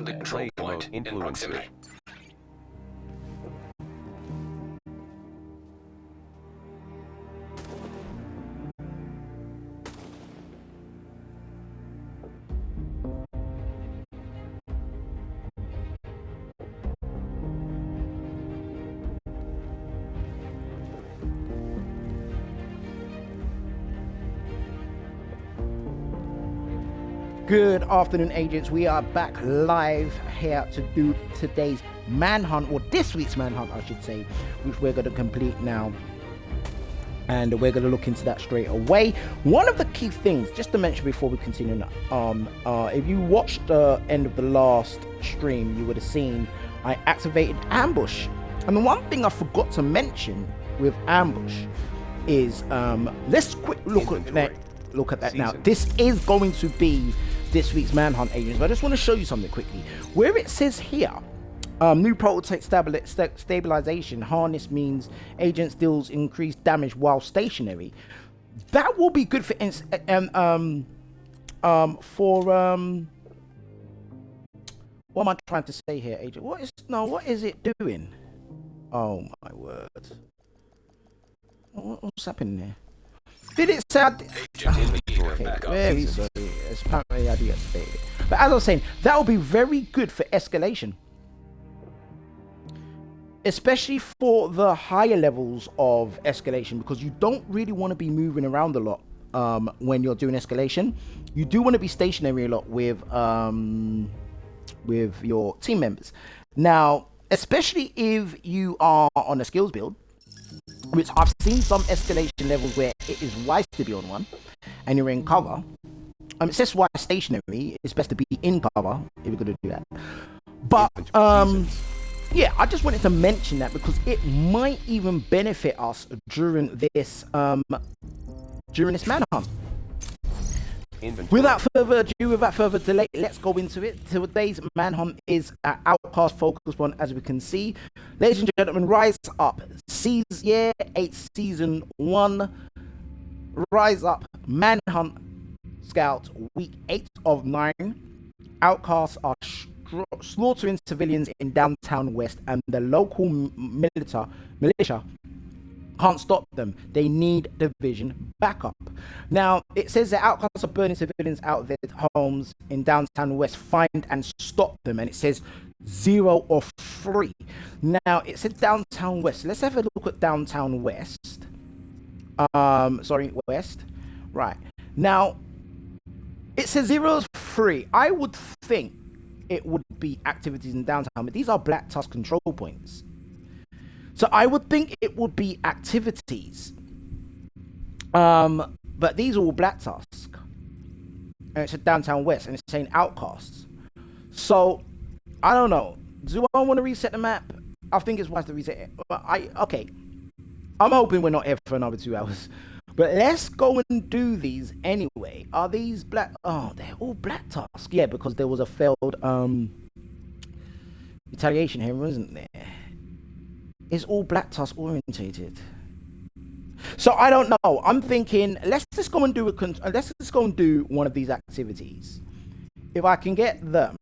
to the control point in proximity. Good afternoon, agents. We are back live here to do today's manhunt, or this week's manhunt, I should say, which we're going to complete now. And we're going to look into that straight away. One of the key things, just to mention before we continue, if you watched the end of the last stream, you would have seen I activated ambush. And the one thing I forgot to mention with ambush is, let's quick look at that now. This is going to be this week's manhunt, agents, but I just want to show you something quickly. Where it says here, new prototype stabilization harness means agents deals increased damage while stationary. That will be good for what am I trying to say here, agent? What is it doing? Oh my word. What's happening there? Did it say? Okay, very sorry. It's apparently I deactivated it. But as I was saying, that will be very good for escalation, especially for the higher levels of escalation, because you don't really want to be moving around a lot when you're doing escalation. You do want to be stationary a lot with your team members. Now, especially if you are on a skills build, which I've seen some escalation levels where it is wise to be on one, and you're in cover. It says why stationary. It's best to be in cover if you're going to do that. But yeah, I just wanted to mention that because it might even benefit us during this manhunt. Without further ado, without further delay, let's go into it. Today's manhunt is an Outcast focus one, as we can see. Ladies and gentlemen, Rise Up, Year 8, Season 1. Rise Up, Manhunt Scout, Week 8 of 9. Outcasts are slaughtering civilians in downtown West, and the local militia can't stop them. They need division backup. Now, it says that outcasts are burning civilians out of their homes in downtown West. Find and stop them. And it says 0 or 3. Now, it said downtown West. Let's have a look at downtown West. West. Right. Now, it says 0 or 3. I would think it would be activities in downtown, but these are Black Tusk control points. So I would think it would be activities. But these are all Black Tusk. And it's a downtown West, and it's saying outcasts. So I don't know. Do I want to reset the map? I think it's wise to reset it. Okay. I'm hoping we're not here for another 2 hours. But let's go and do these anyway. Are these black? Oh, they're all Black Tusk. Yeah, because there was a failed retaliation here, wasn't there? It's all Black Tusk orientated. So I don't know. I'm thinking let's just go and do one of these activities. If I can get them,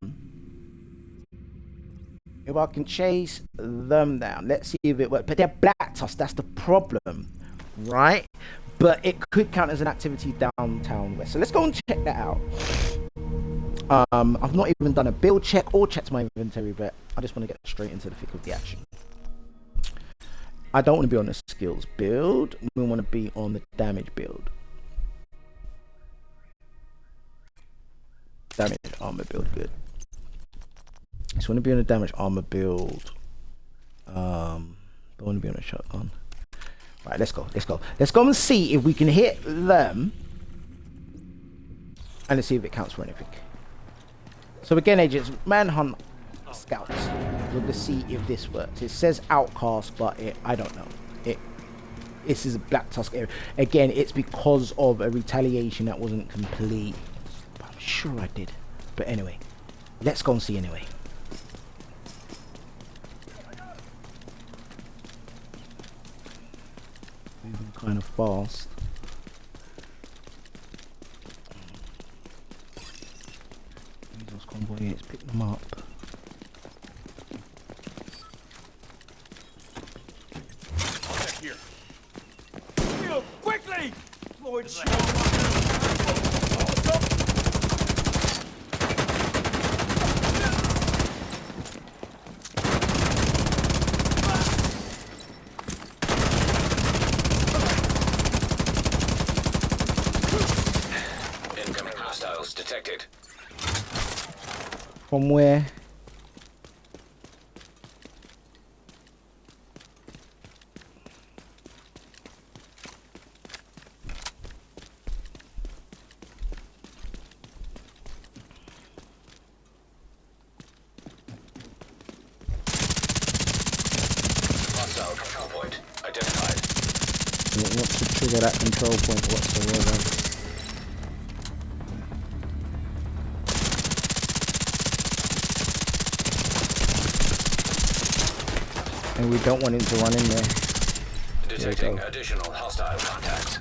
if I can chase them down, let's see if it works. But they're Black Tusk. That's the problem, right? But it could count as an activity downtown West. So let's go and check that out. I've not even done a build check or checked my inventory, but I just want to get straight into the thick of the action. I don't want to be on the skills build. We want to be on the damage build. Damage armor build, good. Just want to be on a damage armor build. Don't want to be on a shotgun. Right, let's go. Let's go and see if we can hit them. And let's see if it counts for anything. So again, agents, manhunt scouts. We're going to see if this works. It says outcast, but I don't know. This is a Black Tusk area. Again, it's because of a retaliation that wasn't complete. But I'm sure I did. But anyway, let's go and see anyway. Moving kind of fast. Those convoy, let's pick them up. Incoming hostiles detected. From where? Hostile control point identified. Don't want to trigger that control point whatsoever. And we don't want him to run in there. Detecting additional hostile contacts.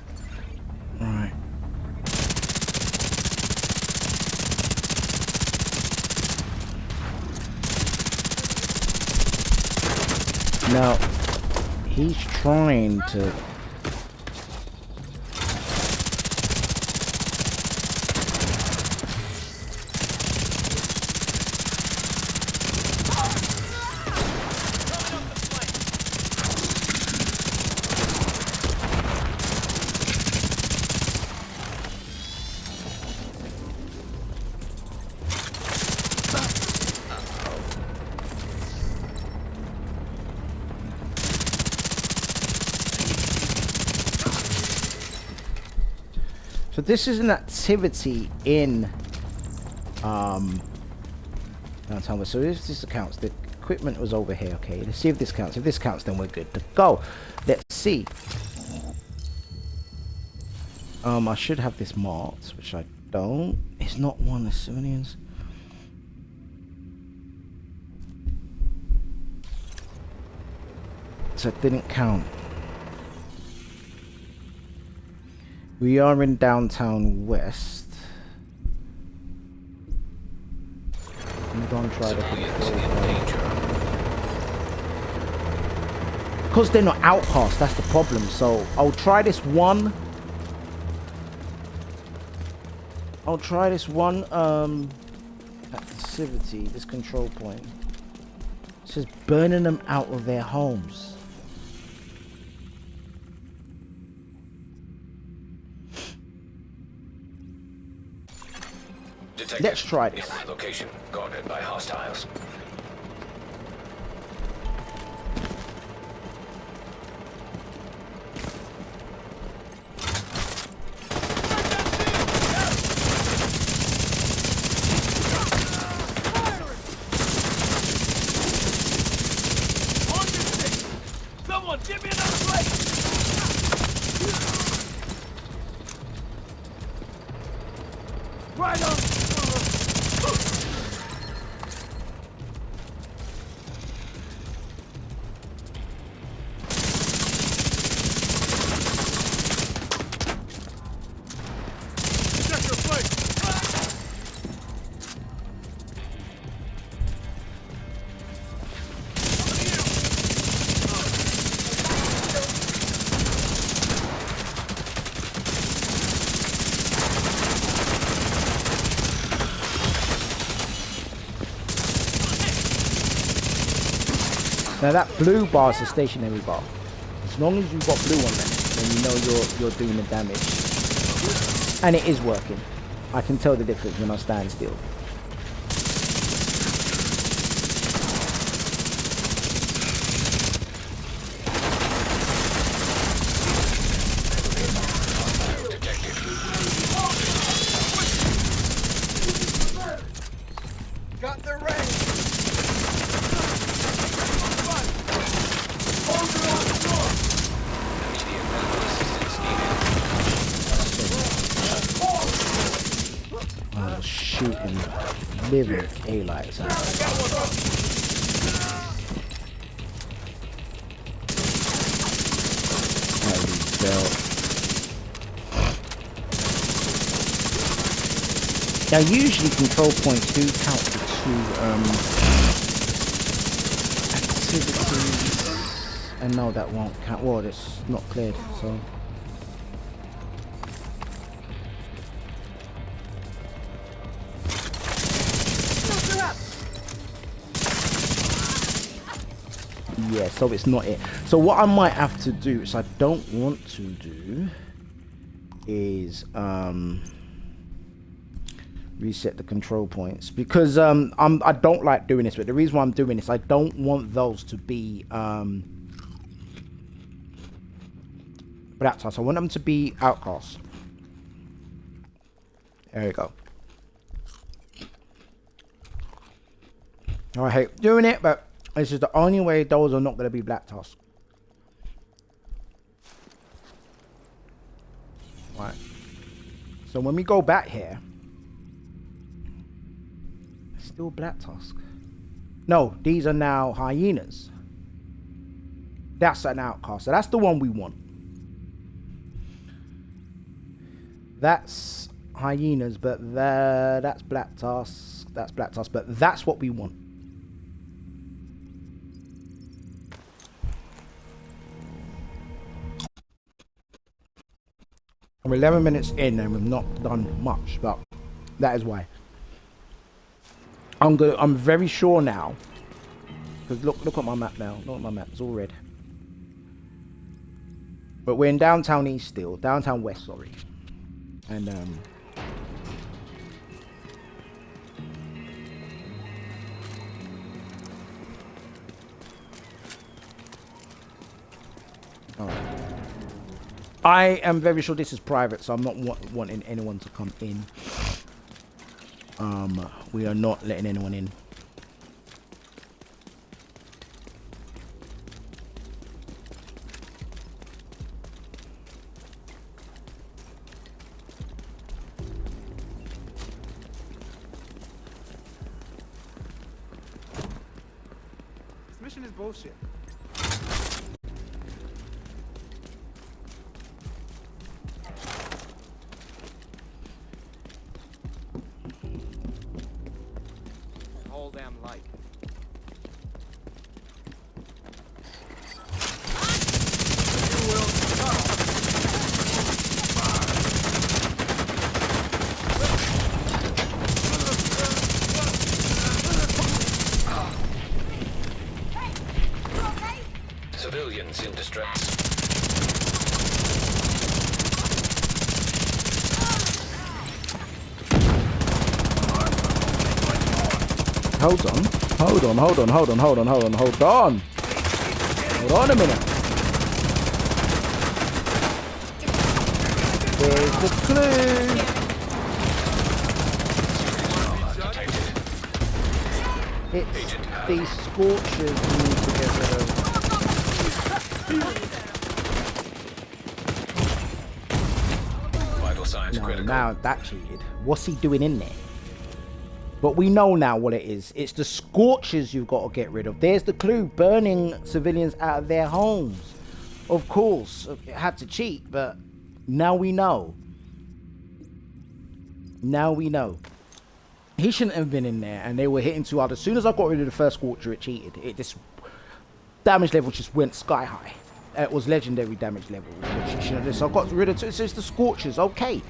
Alright. Now, he's trying to... So this is an activity in downtown. So if this counts, the equipment was over here. Okay, let's see if this counts. If this counts, then we're good to go. Let's see. I should have this marked, which I don't. It's not one of the civilians. So it didn't count. We are in downtown west. I'm gonna try to because they're not outcasts, that's the problem. So I'll try this one. Activity, this control point. It says burning them out of their homes. Detected. Let's try this. Location guarded by hostiles. Someone give me another plate! Right on! Check your plate! Now that blue bar is a stationary bar. As long as you've got blue on there, then you know you're doing the damage. And it is working. I can tell the difference when I stand still. Got the range! I was shooting living daylights out. Now usually control points do count for two activities. And no, that won't count. Well, it's not cleared, so Yeah, so it's not it. So what I might have to do, which I don't want to do, is reset the control points, because I don't like doing this. But the reason why I'm doing this, I don't want those to be black task. I want them to be outcasts. There you go. I hate doing it, but this is the only way those are not going to be black tasks. Right. So when we go back here, still black task. No, these are now hyenas. That's an outcast. So that's the one we want. That's hyenas, but that's black task. That's black task, but that's what we want. I'm 11 minutes in and we've not done much, but that is why. I'm very sure now, because look at my map now. Look at my map, it's all red. But we're in downtown east still, downtown west, sorry. And alright. I am very sure this is private, so I'm not wanting anyone to come in. We are not letting anyone in. This mission is bullshit. Civilians in distress. Hold on a minute. There's the clue. It's these scorchers we need to get rid of. Vital signs critical. Now that cheated. What's he doing in there? But we know now what it is. It's the scorchers you've got to get rid of. There's the clue. Burning civilians out of their homes. Of course, it had to cheat, but now we know. Now we know. He shouldn't have been in there, and they were hitting too hard. As soon as I got rid of the first scorcher, it cheated. It just damage level just went sky high. It was legendary damage level. So I got rid of it. It's the scorchers. Okay.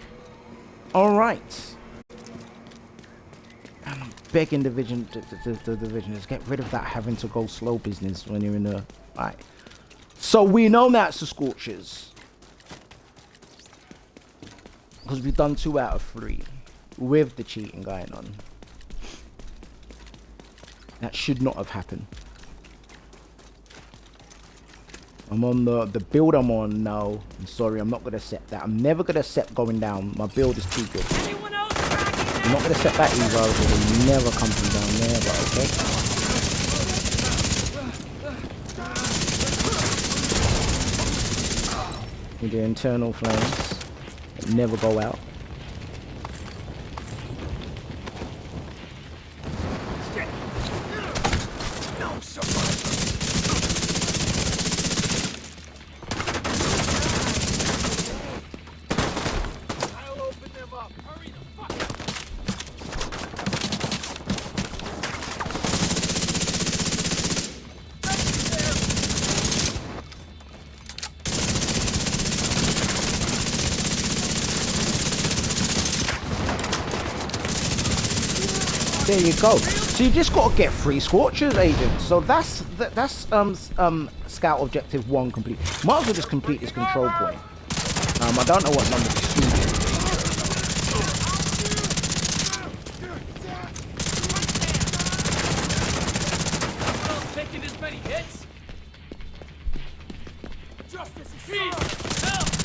All right. I'm begging the division is get rid of that having to go slow business when you're in the. Alright. So we know that's the scorchers. Because we've done 2 out of 3 with the cheating going on. That should not have happened. I'm on the build I'm on now. I'm sorry, I'm not gonna accept that. I'm never gonna accept going down. My build is too good. I'm not gonna set that either. It will never come from down there, but okay. With the internal flames that never go out. There you go. So you just got to get 3 Scorchers, agents. So that's scout objective 1 complete. Might as well just complete this control point. I don't know what number 2 is.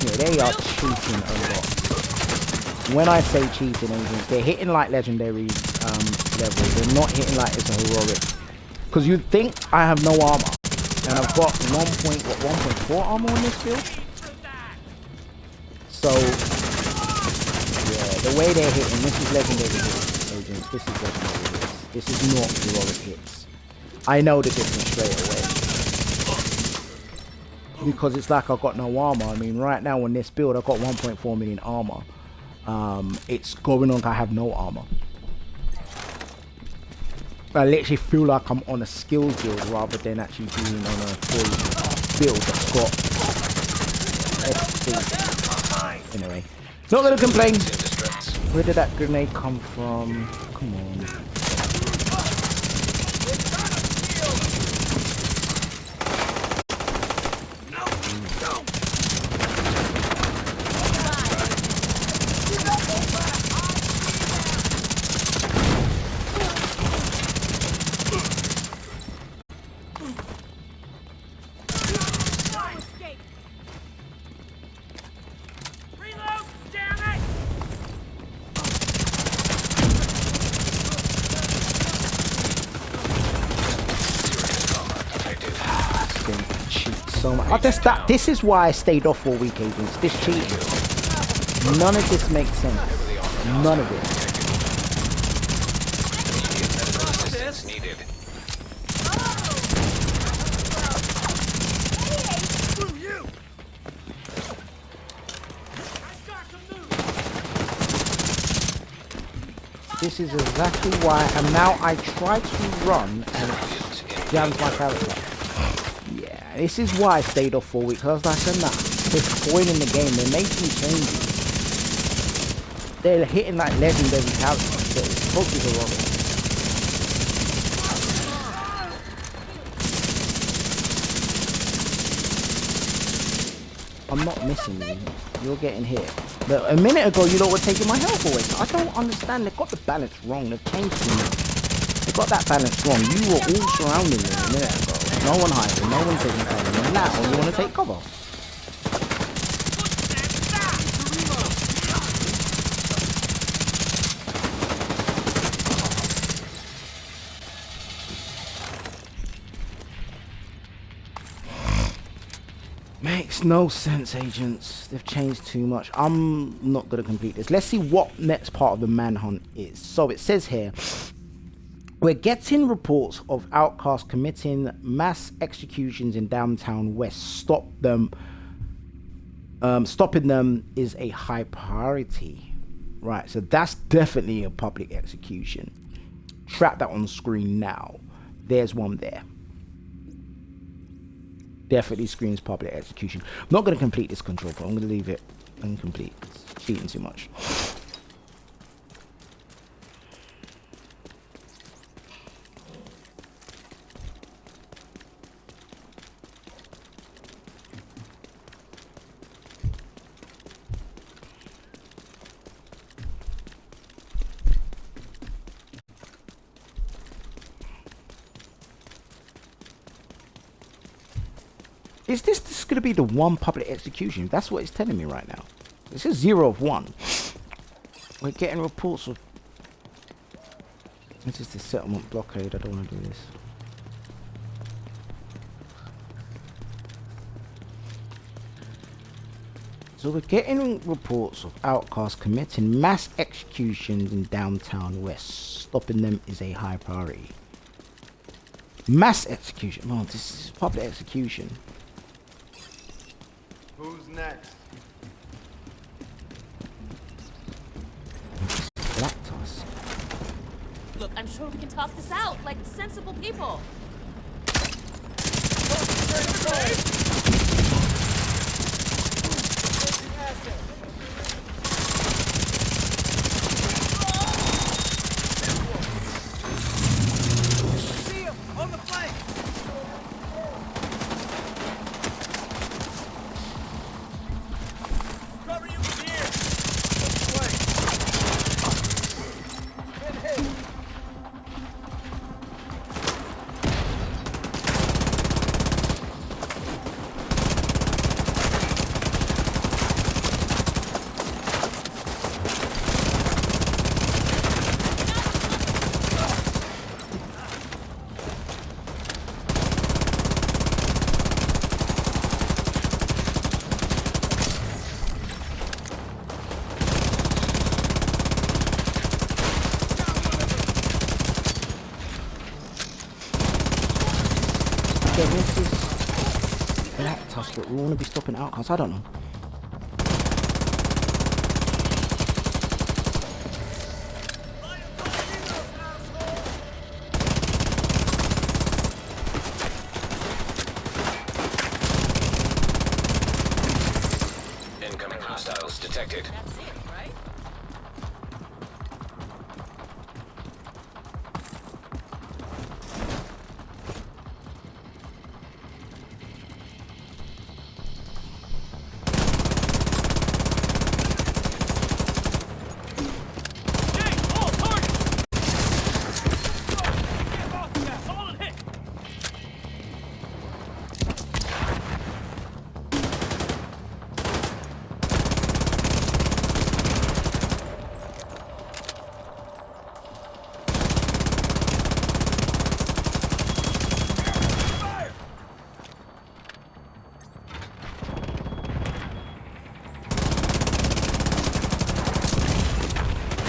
Yeah, they are cheating a lot. When I say cheating, agents, they're hitting like legendary levels. They're not hitting like it's a heroic. Because you'd think I have no armor, and I've got 1.4 armor on this build. So yeah, the way they're hitting, this is legendary hits, agents. This is legendary hits. This is not heroic hits. I know the difference straight away. Because it's like I've got no armor. I mean, right now on this build, I've got 1.4 million armor. It's going on like I have no armor. I literally feel like I'm on a skills build rather than actually being on a full build that's got everything. Anyway, not gonna complain. Where did that grenade come from? Come on. This is why I stayed off for a week, agents. This cheating. None of this makes sense. None of it. This is exactly why, and now I try to run and it jams my character. This is why I stayed off for a week. Because I was like, nah, they're spoiling the game. They're making changes. They're hitting like legendary characters. So it's supposed to be heroic. I'm not missing you. You're getting hit. But a minute ago, you lot were taking my health away. I don't understand. They've got the balance wrong. They've changed too much. They've got that balance wrong. You were all surrounding me a minute ago. No one hiding, no one taking cover, and now you want to take cover. Makes no sense, agents. They've changed too much. I'm not going to complete this. Let's see what next part of the manhunt is. So it says here, we're getting reports of outcasts committing mass executions in downtown West. Stopping them is a high priority. Right, so that's definitely a public execution. Trap that on screen now. There's one there. Definitely screams public execution. I'm not going to complete this control, but I'm going to leave it incomplete. It's cheating too much. Is this going to be the one public execution? That's what it's telling me right now. This is 0 of 1. We're getting reports of... This is the settlement blockade. I don't want to do this. So we're getting reports of outcasts committing mass executions in downtown West. Stopping them is a high priority. Mass execution. Oh, this is public execution. Who's next? Blacked us. Look, I'm sure we can talk this out like sensible people. again, this is Black Tusk, but we want to be stopping Outcasts. I don't know. Incoming hostiles detected. That's it, right?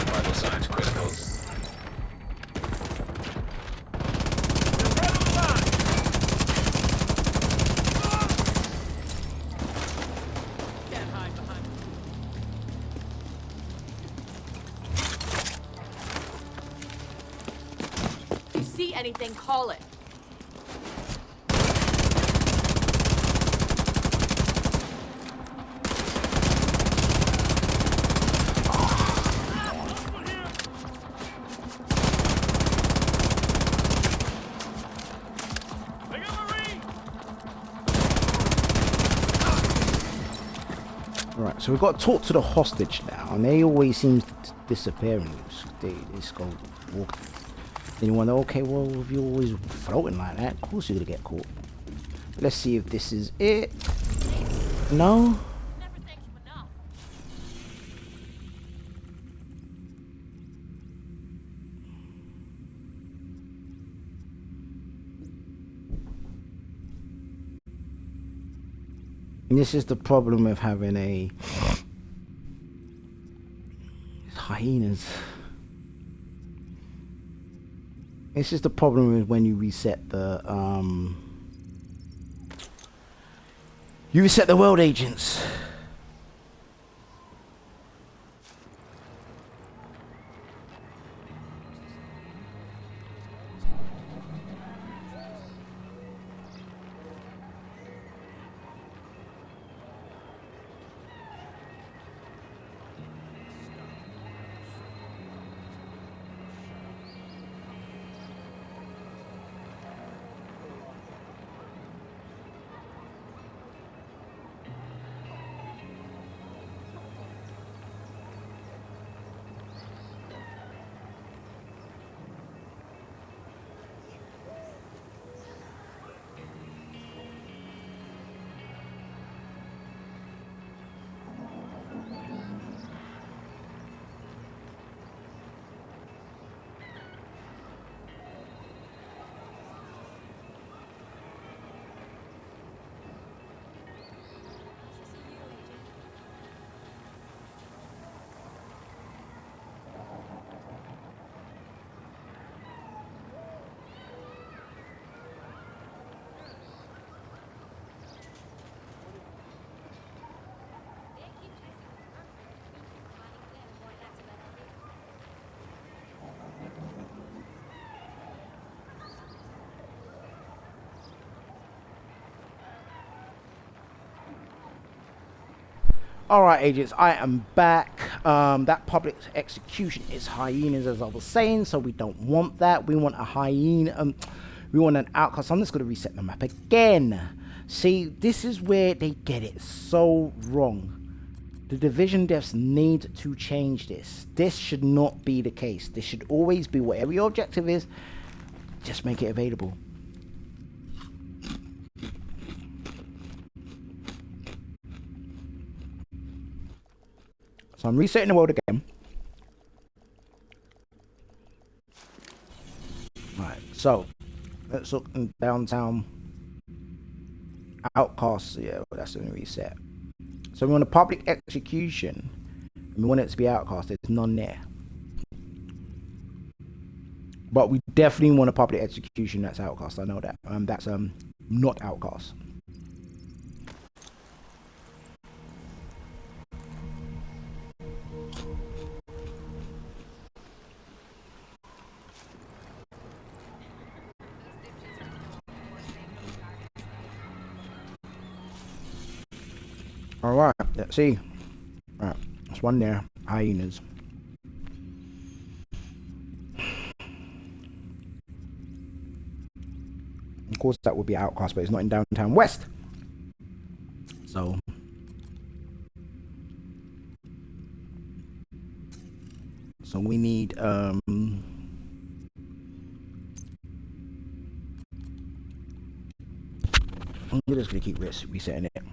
Vital signs critical. Can't hide behind. If you see anything, call it. Right, so we've got to talk to the hostage now, and they always seem to disappear and they just go walking. Then you wonder, okay, well, if you're always floating like that, of course you're gonna get caught. Let's see if this is it. No? Never thank you enough. And this is the problem with having a hyenas. This is the problem with when you reset the world agents. Alright agents, I am back. That public execution is hyenas, as I was saying, so we don't want that. We want a hyena, we want an outcast. I'm just going to reset the map again. See, this is where they get it so wrong. The division devs need to change this. This should not be the case. This should always be whatever your objective is, just make it available. So I'm resetting the world again. Right, so let's look in downtown. Outcasts, yeah, well, that's going to reset. So we want a public execution. And we want it to be outcast. There's none there. But we definitely want a public execution that's outcast. I know that. That's not Outcast. All right, let's see. All right, that's one there. Hyenas. Of course, that would be Outcast, but it's not in Downtown West. So we need I'm just gonna keep resetting it.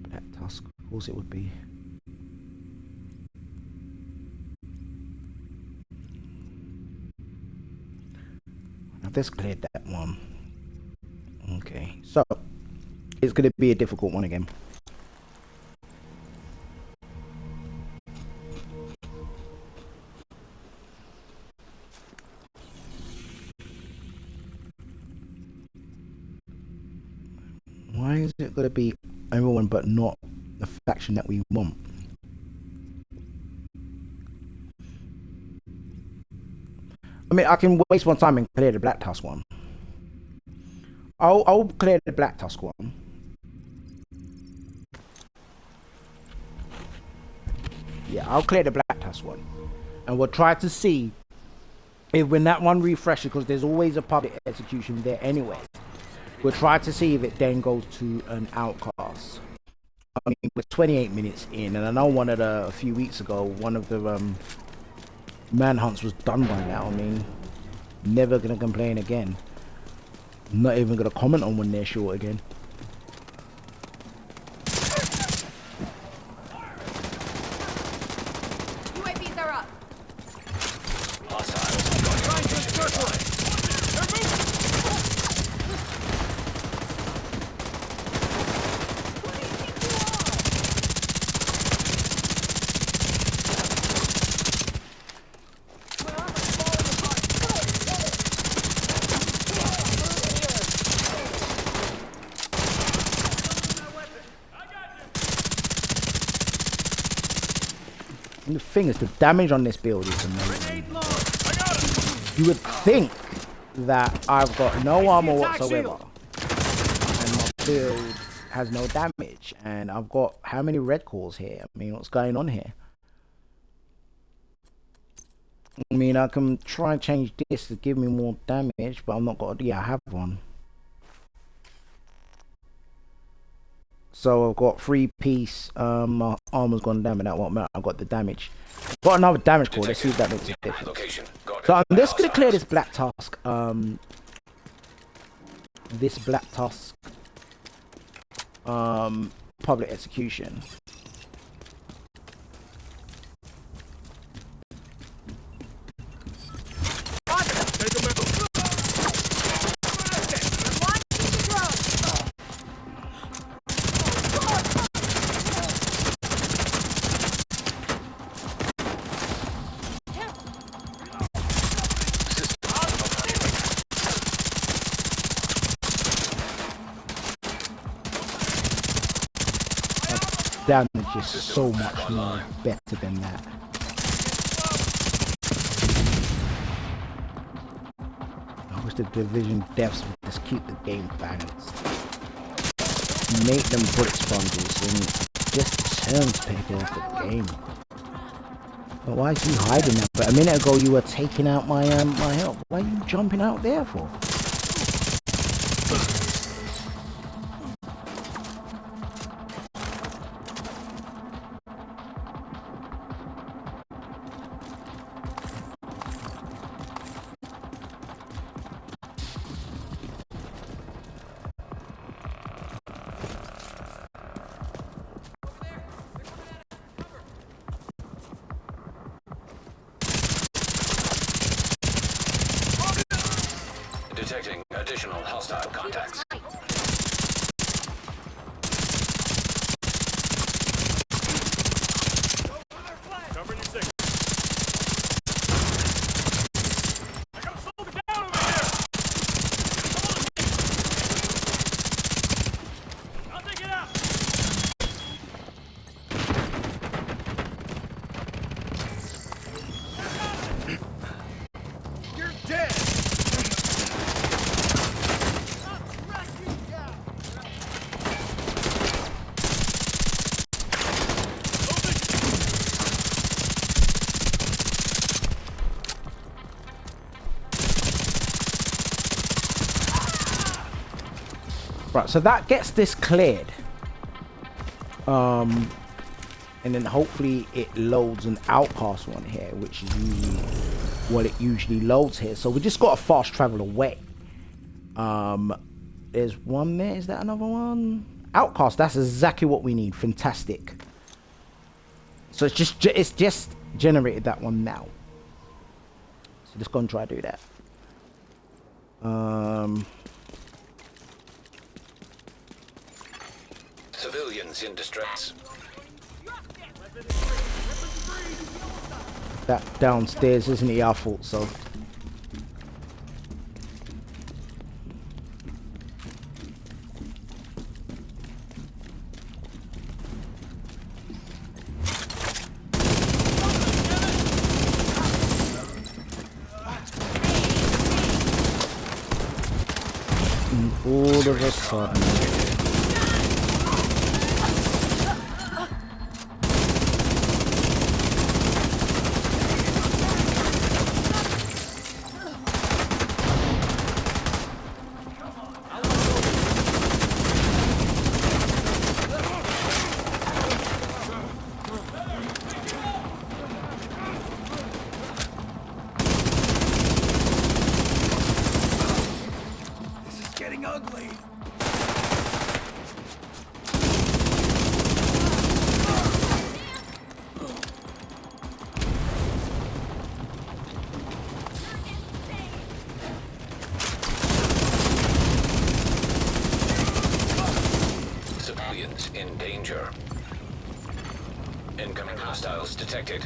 Black Tusk, of course it would be. I've just cleared that one. Okay, so it's gonna be a difficult one again. Why is it gonna be everyone but not the faction that we want? I mean, I can waste one time and clear the Black Tusk one. I'll clear the Black Tusk one. Yeah, I'll clear the Black Tusk one, and we'll try to see if when that one refreshes, because there's always a public execution there anyway. We'll try to see if it then goes to an Outcast. I mean, we're 28 minutes in, and I know a few weeks ago, one of the manhunts was done by now. I mean, never gonna complain again. Not even gonna comment on when they're short again. UAVs are up. And the thing is, the damage on this build is amazing. You would think that I've got no armor whatsoever, and my build has no damage, and I've got how many red calls here? I mean, what's going on here? I mean, I can try and change this to give me more damage, but I'm not got. Yeah, I have one. So I've got 3-piece. My armor's gone down, but that won't matter. I've got the damage. Got another damage core. Let's see if that makes a difference. So I'm just gonna clear this Black Tusk. This Black Tusk. Public execution. Damage is so much more better than that. I wish the Division devs would just keep the game balanced. Make them bullet sponges and just turns people off the game. But why is you hiding that? But a minute ago you were taking out my my help. Why are you jumping out there for? Detecting additional hostile contacts. Covering your six. I got a soldier down over here! I'll take it out! You're dead! Right, so that gets this cleared. And then hopefully it loads an outcast one here, which is usually what it usually loads here. So we just got to fast travel away. There's one there. Is that another one? Outcast. That's exactly what we need. Fantastic. So it's just generated that one now. So just go and try to do that. Civilians in distress. That downstairs isn't our fault, so. And all of a sudden. Getting ugly. Civilians in danger. Incoming hostiles detected.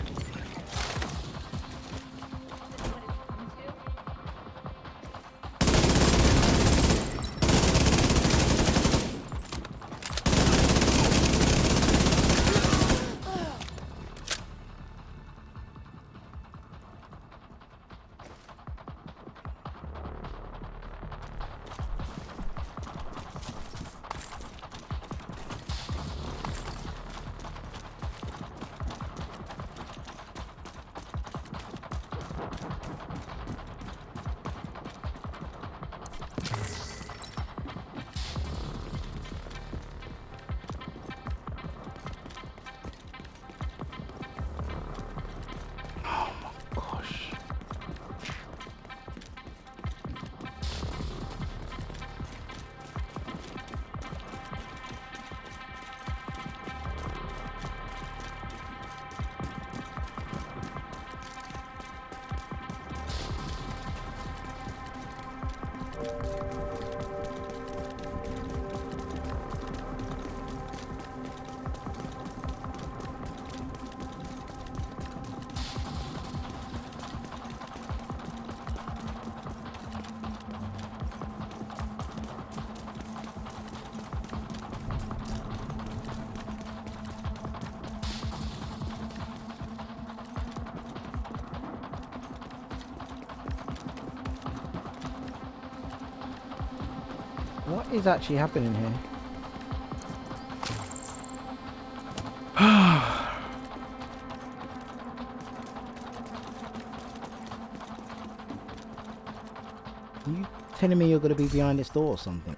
What is actually happening here? You telling me you're going to be behind this door or something?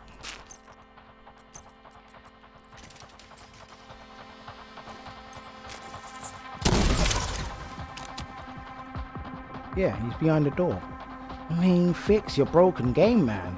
Yeah, he's behind the door. I mean, fix your broken game, man.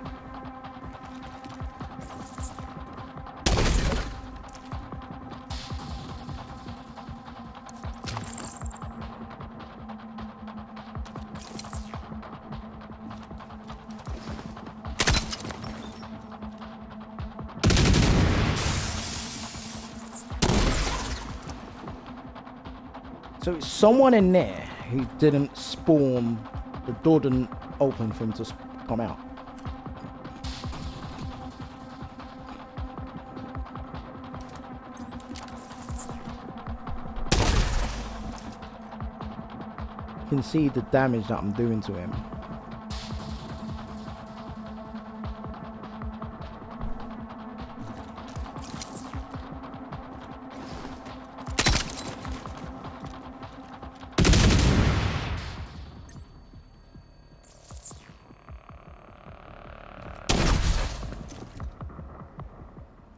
So it's someone in there who didn't spawn, the door didn't open for him to come out. You can see the damage that I'm doing to him.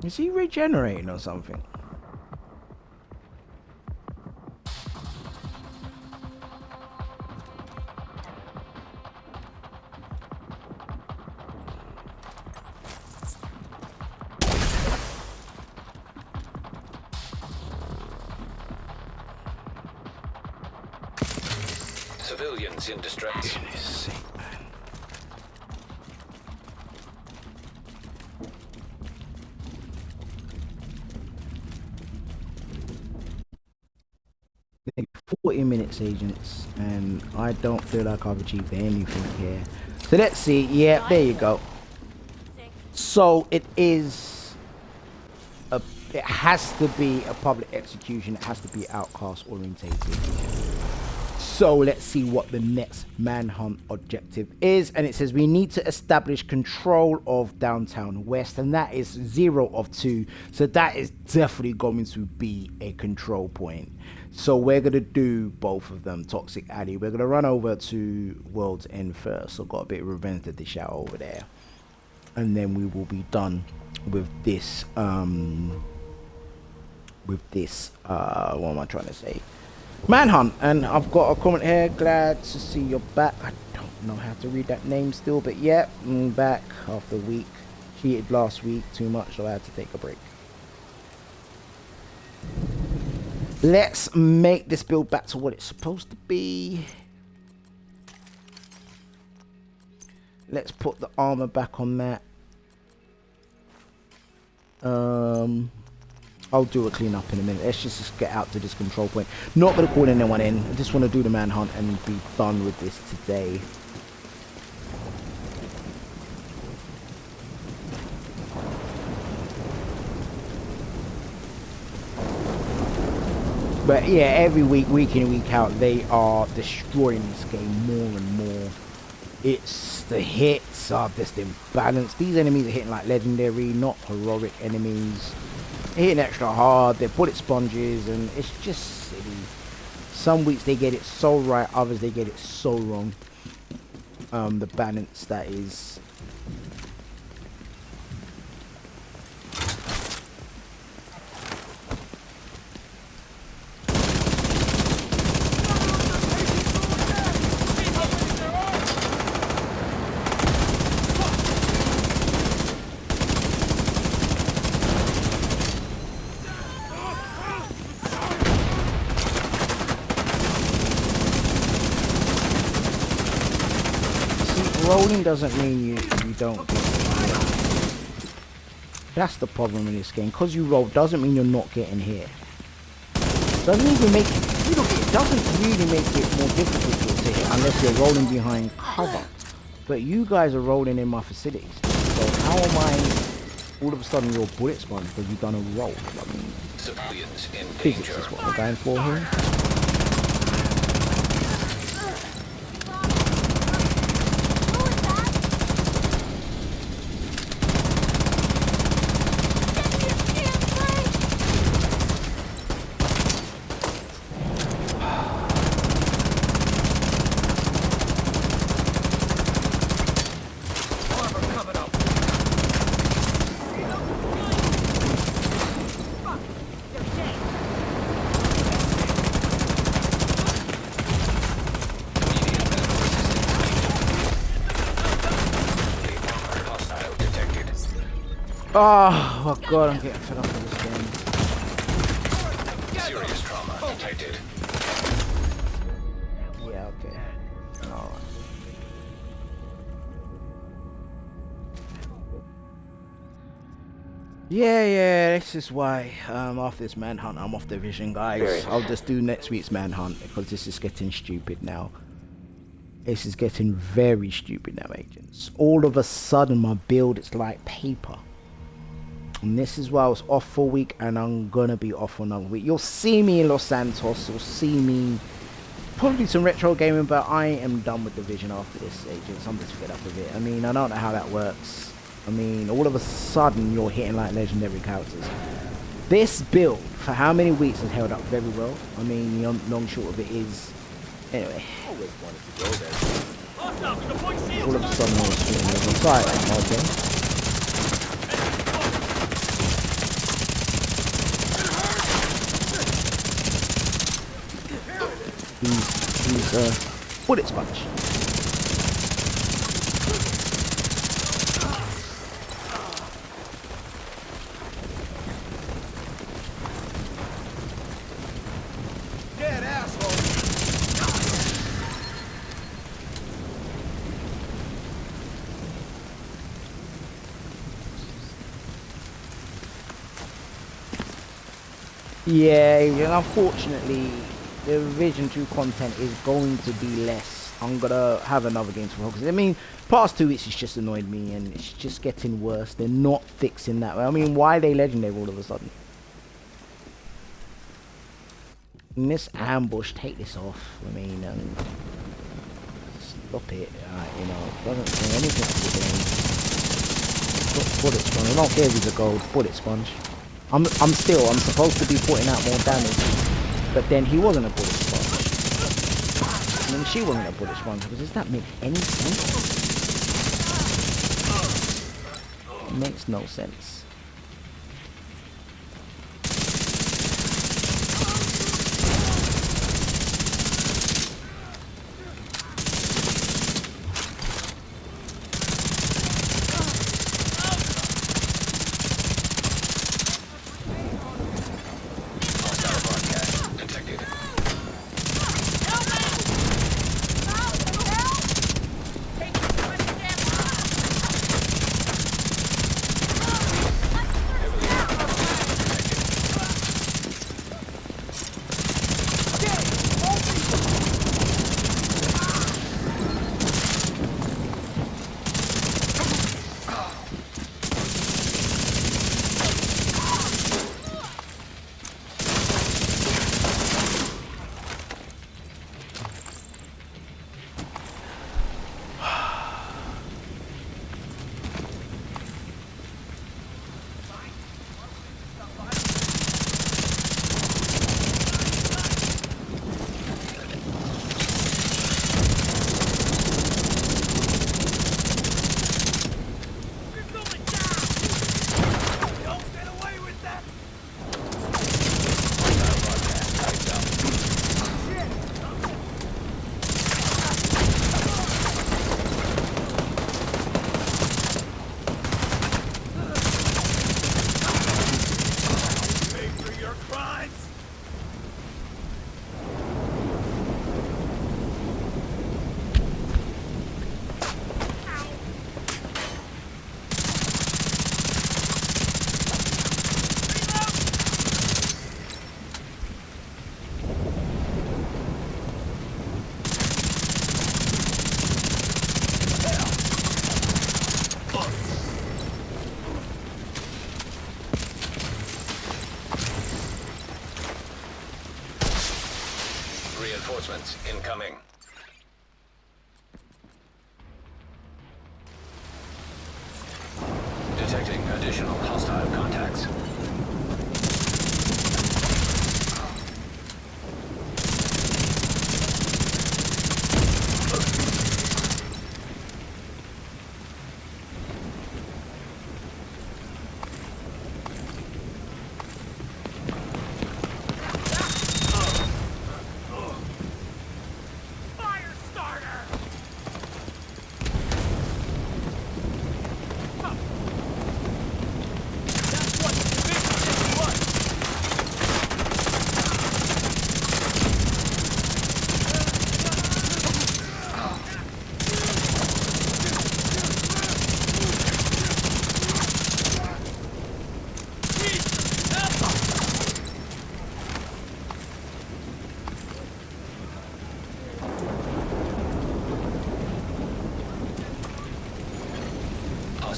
Is he regenerating or something? Civilians in distress. Goodness sake, man. I think 40 minutes, agents, and I don't feel like I've achieved anything here. So let's see. Yeah, there you go. So it is it has to be a public execution. It has to be outcast orientated. So let's see what the next manhunt objective is. And it says we need to establish control of downtown West, and that is 0 of 2. So that is definitely going to be a control point. So we're going to do both of them. Toxic Alley. We're going to run over to World's End first. So got a bit of revenge to dish out over there. And then we will be done with this, what am I trying to say? Manhunt. And I've got a comment here. Glad to see you're back. I don't know how to read that name still, but yeah, I'm back after a week. Cheated last week too much, so I had to take a break. Let's make this build back to what it's supposed to be. Let's put the armor back on that. I'll do a clean up in a minute. Let's just get out to this control point. Not going to call anyone in. I just want to do the manhunt and be done with this today. But yeah, every week, week in, week out, they are destroying this game more and more. It's the hits are just imbalanced. These enemies are hitting like legendary, not heroic enemies. They're hitting extra hard, they're bullet sponges, and it's just silly. Some weeks they get it so right, others they get it so wrong. The balance that is. Rolling doesn't mean you don't get it. That's the problem in this game. Because you roll doesn't mean you're not getting hit. Doesn't even make it doesn't really make it more difficult to hit unless you're rolling behind cover. But you guys are rolling in my facilities. So how am I all of a sudden you're bullet sponge because you've done a roll? I mean, Civilians in physics danger. is what we're going for here. Oh my god, I'm getting fed up with this game. Serious trauma detected. Yeah, okay. Alright. Yeah, this is why after this manhunt I'm off the vision, guys. I'll just do next week's manhunt because this is getting stupid now. This is getting very stupid now, agents. All of a sudden my build is like paper. And this is why I was off for a week and I'm gonna be off for another week. You'll see me in Los Santos, you'll see me probably some retro gaming, but I am done with the vision after this, agents. I'm just fed up with it. I mean, I don't know how that works. I mean, all of a sudden you're hitting like legendary characters. This build, for how many weeks, has held up very well. I mean, the long short of it is, anyway. Always wanted to go there. Locked up, deploy shield. All of a sudden I was shooting over. Sorry, okay. He's bullet sponge. Dead asshole. Yeah, unfortunately, the Revision 2 content is going to be less. I'm gonna have another game to focus. I mean, past 2 weeks it's just annoyed me and it's just getting worse. They're not fixing that. I mean, why are they legendary all of a sudden? In this ambush, take this off. I mean, stop it. You know, it doesn't do anything to the game. Stop bullet sponge. I don't care if he's a gold bullet sponge. I'm supposed to be putting out more damage, but then he wasn't a bullet sponge. I mean, she wasn't a bullet sponge. Does that make any sense? It makes no sense. Reinforcements incoming. Detecting additional hostile contacts.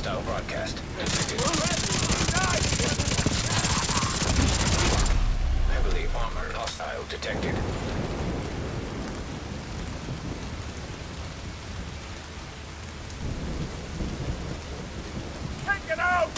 Hostile broadcast detected. Heavily armored hostile detected. Take it out!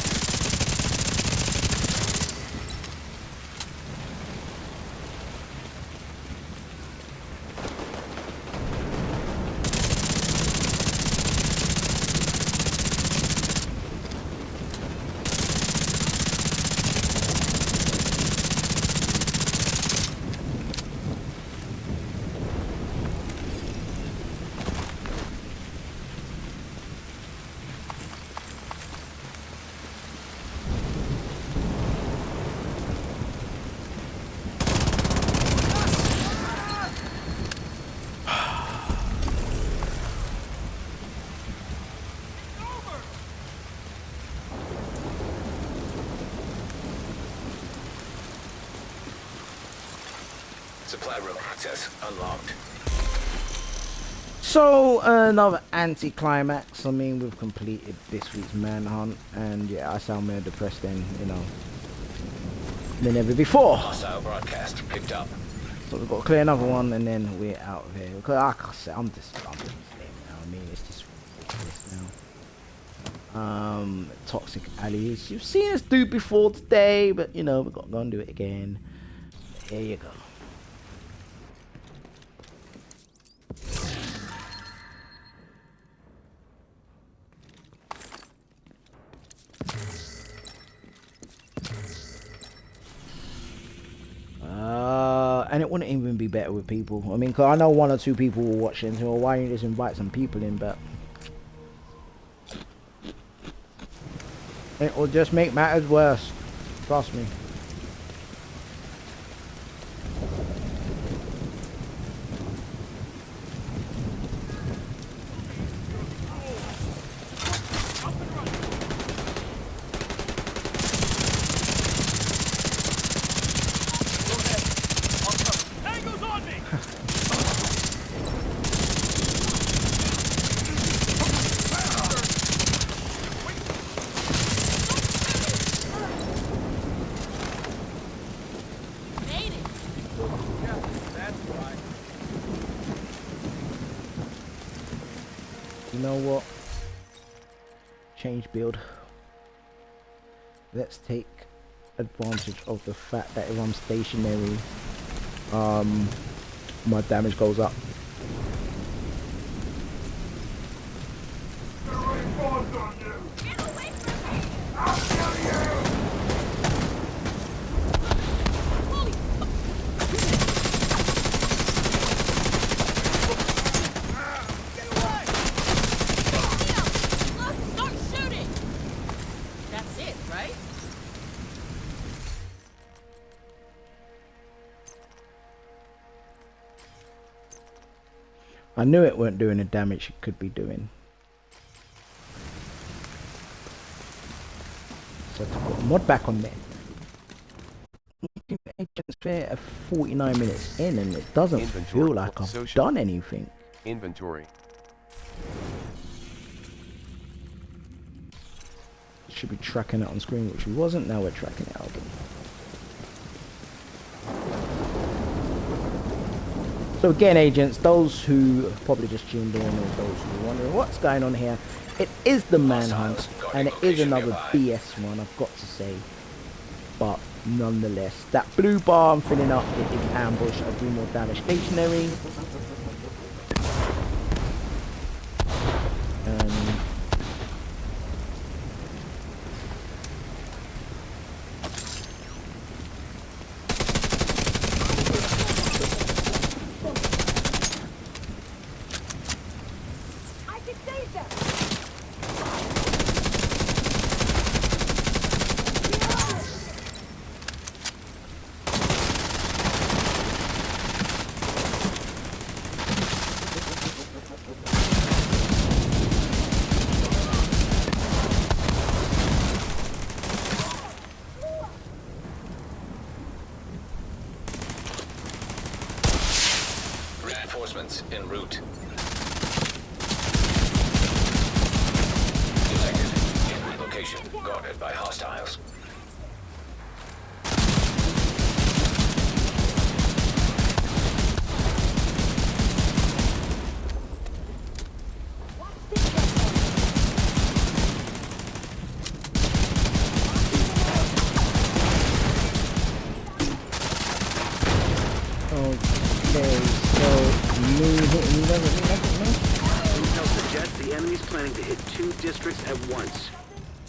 Supply room access unlocked. So another anti-climax. I mean, we've completed this week's manhunt, and yeah, I sound more depressed than than ever before. Hostile broadcast picked up. So we've got to clear another one, and then we're out of here. Because like I said, I'm just lame now. I mean, it's just ridiculous now. Toxic allies. You've seen us do before today, but we've got to go and do it again. Here you go. And it wouldn't even be better with people. I mean, 'cause I know 1 or 2 people will watch it and say, well, why don't you just invite some people in? But it will just make matters worse. Trust me. You know what? Change build. Let's take advantage of the fact that if I'm stationary, my damage goes up. I knew it weren't doing the damage it could be doing. So to put mod back on there. Agent's fair at 49 minutes in and it doesn't feel like I've done anything. Inventory. Should be tracking it on screen, which we wasn't. Now we're tracking it out again. So again, agents, those who probably just tuned in, or those who are wondering what's going on here, it is the manhunt, and it is another BS one, I've got to say. But nonetheless, that blue bar I'm filling up, it is ambush. I do more damage stationary. Reinforcements en route. location guarded by hostiles. Okay, so me hitting them with nothing, no? Intel suggests the enemy's planning to hit 2 districts at once.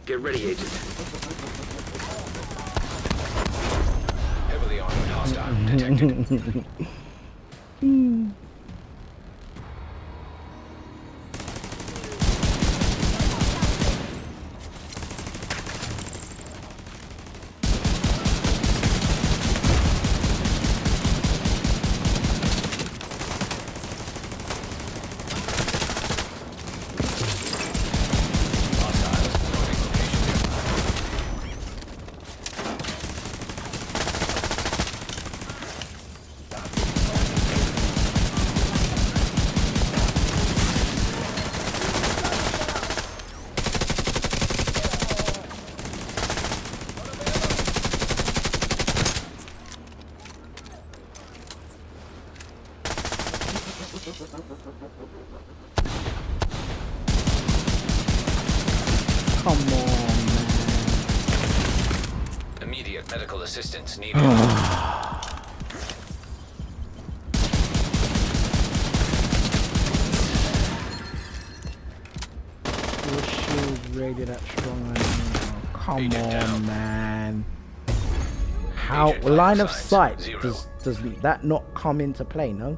Get ready, Agent. Heavily armored hostile detected. Come on, man. Immediate medical assistance needed. Your shield really that strong right now. Come Agent on, down. man. How Agent line of signs, sight 0. does that not come into play? No.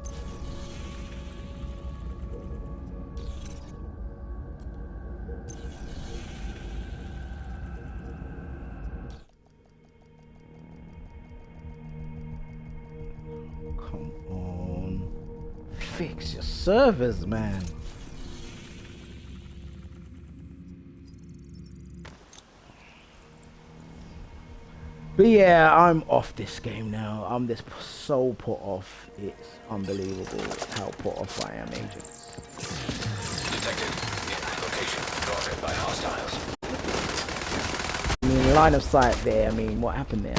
Come on, fix your servers, man. But yeah, I'm off this game now. I'm just so put off. It's unbelievable how put off I am, Agent. Detected. Location guarded by hostiles. I mean, line of sight there. I mean, what happened there?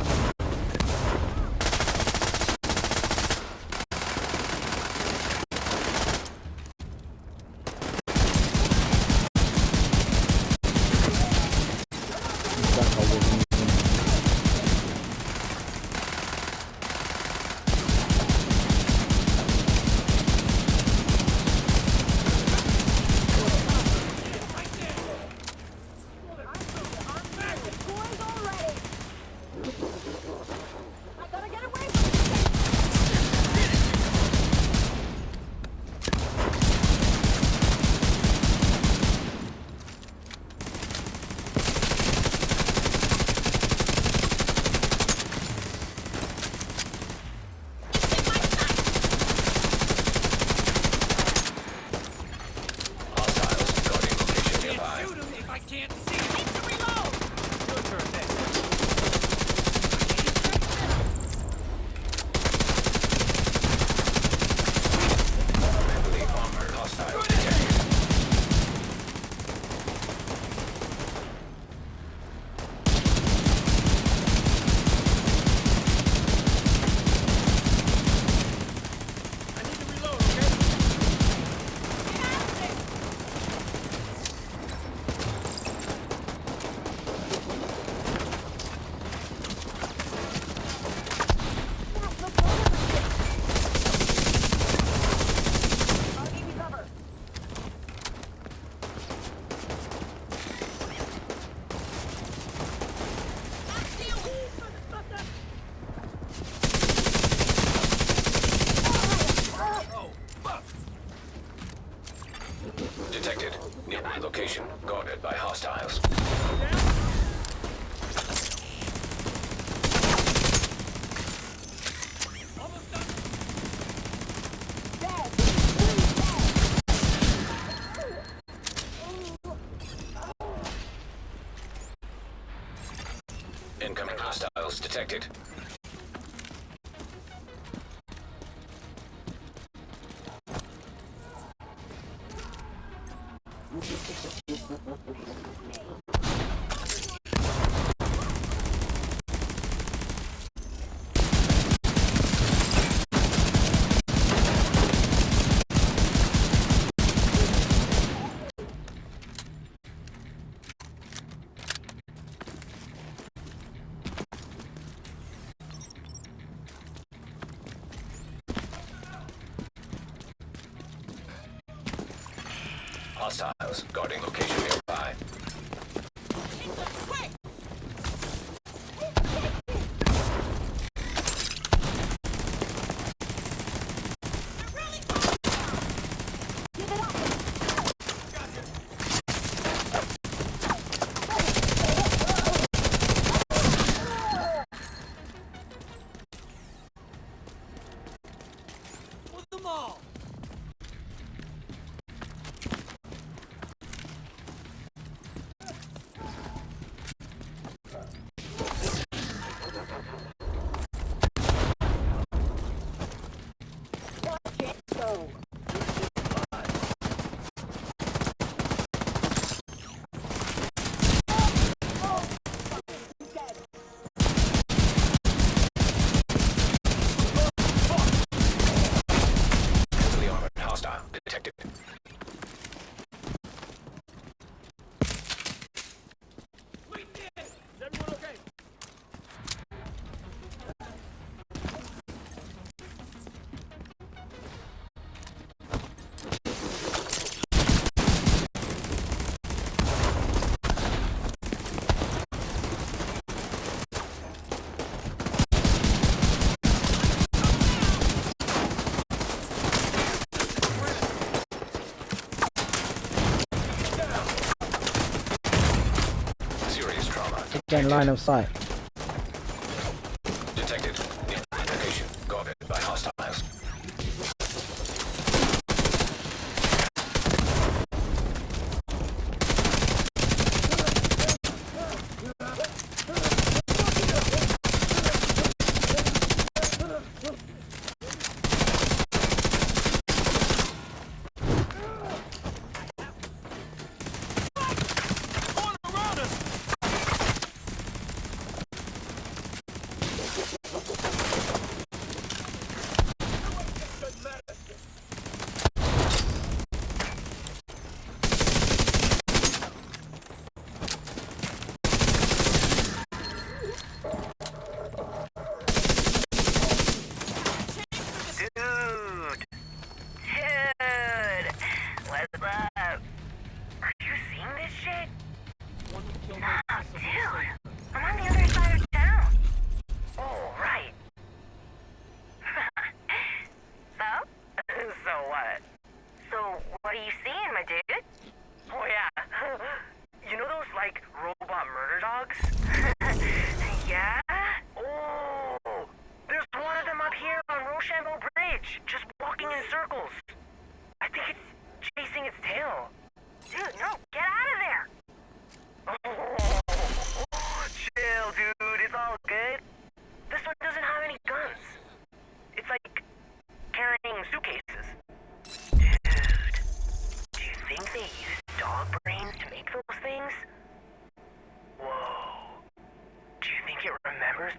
Detected. Nearby location guarded by hostiles. Incoming hostiles detected. Hostiles guarding location nearby. Heavily armored hostile detected. Is everyone okay? Serious trauma. Again, line of sight. Detected. Near location guarded by hostiles.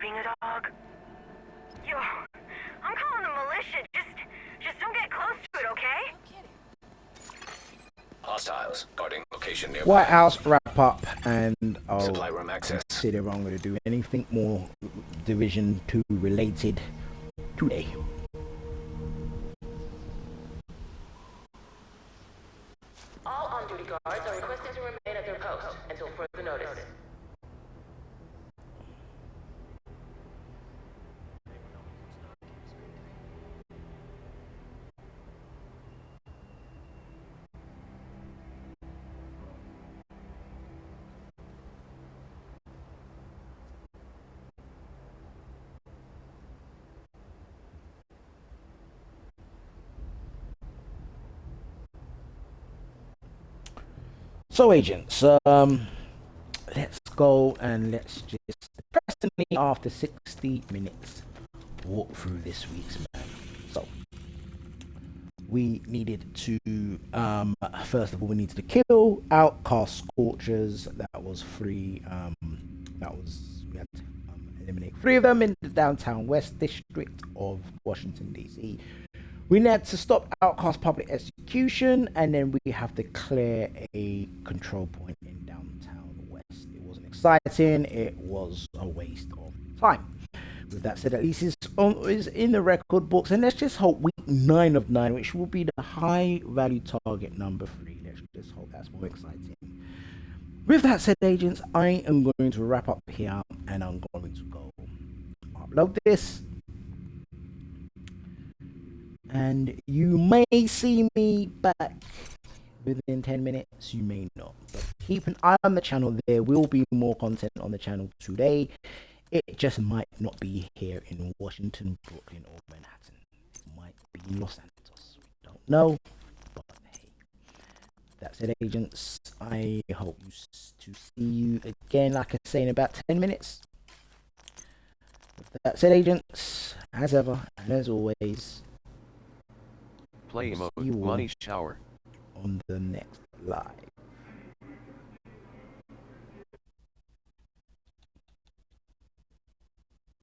Being a dog? Yo, I'm calling the militia. Just don't get close to it, okay? Hostiles guarding location nearby. White House wrap up, and I'll Supply room access. consider I'm going to do anything more Division 2 related today. All on-duty guards are requested to remain at their post until further notice. So agents, let's go and let's just presently after 60 minutes walk through this week's man. So we needed to first of all we needed to kill OUTCAST SCORCHERS. That was free. We had to eliminate 3 of them in the downtown West District of Washington DC. We need to stop OUTCAST public execution, and then we have to clear a control point in downtown West. It wasn't exciting, it was a waste of time. With that said, at least it's in the record books, and let's just hope week 9 of 9, which will be the high value target number 3. let's just hope that's more exciting. With that said, agents, I am going to wrap up here, and I'm going to go upload this. And you may see me back within 10 minutes, you may not. But keep an eye on the channel. There will be more content on the channel today. It just might not be here in Washington, Brooklyn, or Manhattan. It might be in Los Santos. We don't know. But hey, that's it, agents. I hope to see you again, like I say, in about 10 minutes. That's it, agents. As ever, and as always, Play mode. see you all Money shower. on the next live.